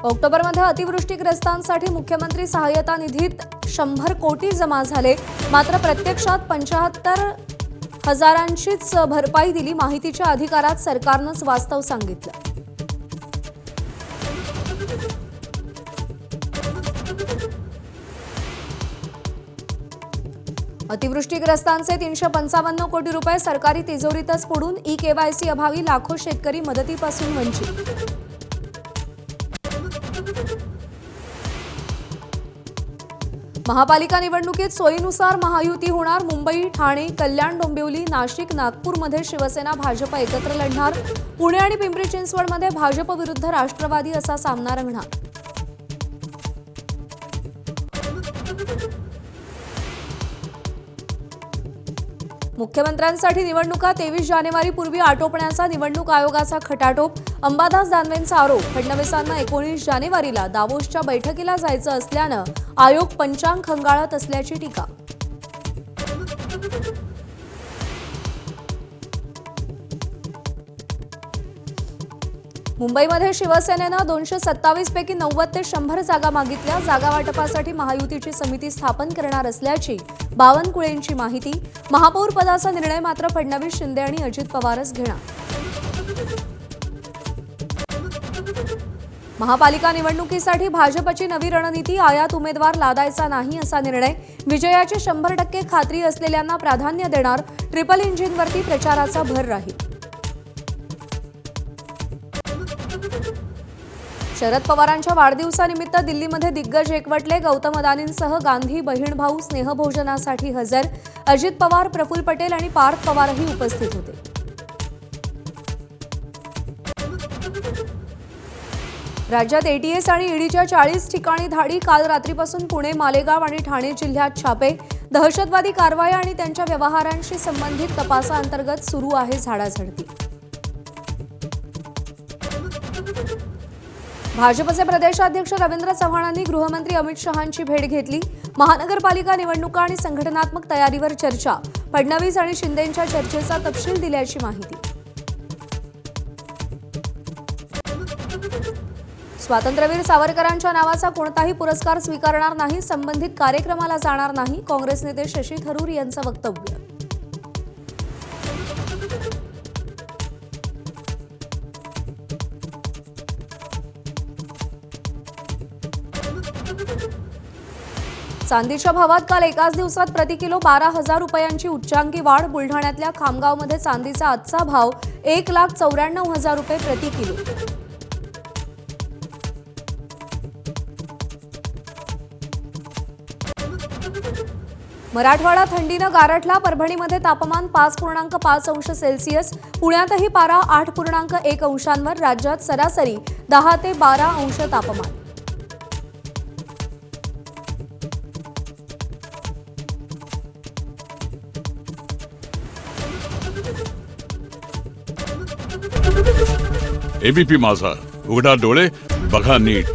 ऑक्टोबरमध्ये अतिवृष्टीग्रस्तांसाठी मुख्यमंत्री सहाय्यता निधीत 100 कोटी जमा झाले, मात्र प्रत्यक्षात 75,000ंचीच भरपाई दिली. माहितीच्या अधिकारात सरकारनंच वास्तव सांगितलं. अतिवृष्टीग्रस्तांचे 355 कोटी रुपये सरकारी तिजोरीतच बुडून. ई-केवायसी अभावी लाखो शेतकरी मदतीपासून वंचित. महापालिका निवडणुकीत सोयीनुसार महायुती होणार. मुंबई, ठाणे, कल्याण, डोंबिवली, नाशिक, नागपूरमध्ये शिवसेना भाजप एकत्र लढणार. पुणे आणि पिंपरी चिंचवडमध्ये भाजप विरुद्ध राष्ट्रवादी असा सामना रंगणार. मुख्यमंत्र्यांसाठी निवडणुका 23 जानेवारीपूर्वी आटोपण्याचा निवडणूक आयोगाचा खटाटोप. अंबादास दानवेंचा आरोप. फडणवीसांना 19 जानेवारीला दावोसच्या बैठकीला जायचं असल्यानं आयोग पंचांग खंगाळत असल्याची टीका. मुंबईमध्ये शिवसेनेनं 227 पैकी 90 ते 100 जागा मागितल्या. जागा वाटपासाठी महायुतीची समिती स्थापन करणार असल्याची बावनकुळेंची माहिती. महापौर पदाचा निर्णय मात्र फडणवीस, शिंदे आणि अजित पवारच घेणार. महापालिका निवडणुकीसाठी भाजपची नवी रणनीती. आयात उमेदवार लादायचा नाही असा निर्णय. विजयाची 100% खात्री असलेल्यांना प्राधान्य देणार. ट्रिपल इंजिनवरती प्रचाराचा भर राहील. शरद पवारांच्या वाढदिवसानिमित्त दिल्लीमध्ये दिग्गज एकवटले. गौतम अदानींसह गांधी बहीण भाऊ स्नेहभोजनासाठी हजर. अजित पवार, प्रफुल्ल पटेल आणि पार्थ पवारही उपस्थित होते. राज्यात एटीएस आणि ईडीच्या 40 ठिकाणी धाडी. काल रात्रीपासून पुणे, मालेगाव आणि ठाणे जिल्ह्यात छापे. दहशतवादी कारवाया आणि त्यांच्या व्यवहारांशी संबंधित तपासाअंतर्गत सुरू आहे झाडाझडती. भाजपचे प्रदेशाध्यक्ष रवींद्र चव्हाणांनी गृहमंत्री अमित शहांची भेट घेतली. महानगरपालिका निवडणुका आणि संघटनात्मक तयारीवर चर्चा. फडणवीस आणि शिंदेंच्या चर्चेचा तपशील दिल्याची माहिती. स्वातंत्र्यवीर सावरकरांच्या नावाचा कोणताही पुरस्कार स्वीकारणार नाही. संबंधित कार्यक्रमाला जाणार नाही. काँग्रेस नेते शशी थरूर यांचं वक्तव्य. चांदीच्या भावात काल एकाच दिवसात प्रति किलो 12,000 रुपयांची उच्चांकी वाढ. बुलढाण्यातल्या खामगावमध्ये चांदीचा आजचा भाव 1,94,000 रुपये प्रति किलो. मराठवाडा थंडीनं गारठला. परभणीमध्ये तापमान 5.5 अंश सेल्सिअस. पुण्यातही पारा 8.1 अंशांवर. राज्यात सरासरी 10 ते 12 अंश तापमान. एबीपी माझा, उघडा डोळे बघा नीट.